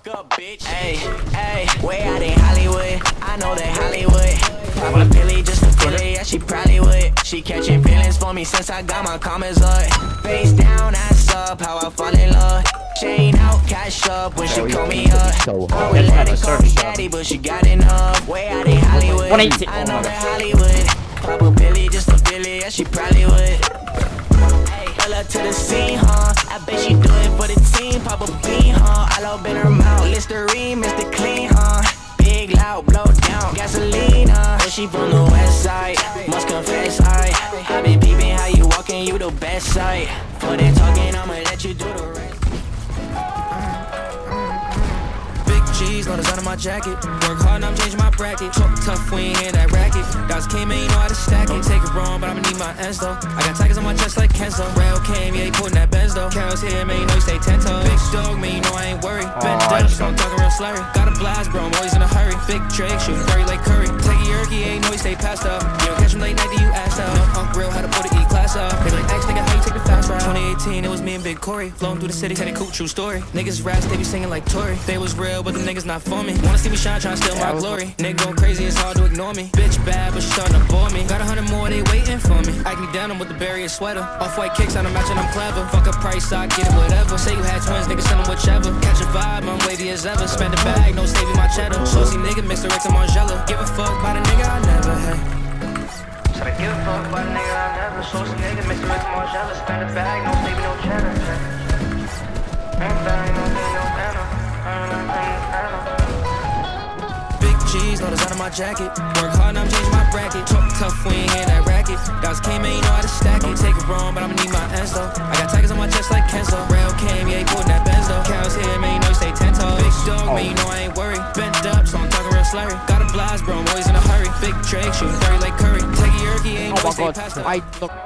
fuck up, bitch. Hey, hey, way out in Hollywood. I know that Hollywood. Pop a pilly just to feel it, yeah, she probably would. She catching feelings for me since I got my comments up. Face down, ass up, how I fall in love. Chain out, cash up when she call me up. I would let it call me daddy, but she got enough. Way out in Hollywood. 180. I know that Hollywood. Pop a pilly just to feel it, yeah, she probably would. Pull up to the scene, huh? I bet she do it for the team. Pop a bean, huh? I love in her mouth. Listerine, Mr. Clean, huh? Big, loud, blow down, gasoline, huh? But she from the west side, must confess, I been peeping how you walking, you the best side. For the talking, I'ma let you do the rest. G's, no design on my jacket. Work hard and I'm changing my bracket. Talk tough, we ain't hear that racket. Dots came in, you know how to stack it. Don't take it wrong, but I'ma need my ends though. I got tigers on my chest like Kenzo. Rail came, yeah, he putting that Benz though. Carol's here, man, you know he stay 10 toes. Big dog, man, you know I ain't worried. Bent up, so I'm talking real slurry. Got a blast, bro, I'm always in a hurry. Big Drake, shooting dirty like Curry. Take a yerky, ain't know he stay passed up. You don't catch him late night, then you asked out. No, Unc Real, how to put the E-class up. They like, X, nigga, how you take the fast ride? 2018, it was me and Big Corey. Flowing through the city, Teddy Coop, true story. Niggas raps, they be singing like Tory. They was real, but them niggas not for me. Wanna see me shine, tryna steal my glory. Nigga going crazy, it's hard to ignore me. Bitch bad, but she starting to bore me. Got 100 more, they waiting for me. Acne denim with the barrier sweater. Off-white kicks, I don't match and I'm clever. Fuck a price, I get it, whatever. Say you had twins, nigga, send them whichever. Catch a vibe, I'm wavy as ever. Spend a bag, no saving my cheddar. Saucy nigga, mix the Rex and Margiela. Give a fuck by the nigga I never had. Said I give a fuck by the nigga I never. Saucy nigga, mix the Rex and Margiela. Spend a bag, no saving no cheddar. G's, no design on my jacket. Work hard and I'm changing my bracket. Talk tough, we ain't hear that racket. Dots came in, you know how to stack it. Don't take it wrong, but I'ma need my ends though. I got tigers on my chest like Kenzo. Rail came, yeah, he putting that Benz though. Carol's here, man, you know he stay 10 toes. Big dog, man, you know I ain't worried. Bent up, so I'm talking real slurry. Got a blast, bro, I'm always in a hurry. Big Drake, shooting dirty like Curry. Take a yerky, ain't know he stay passed up.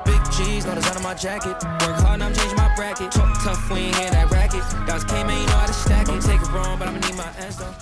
Big G's, no design on my jacket. Work hard and I'm changing my bracket. Talk tough, we ain't hear that racket. Dots came in, you know how to stack it. Don't take it wrong, but I'ma need my ends though.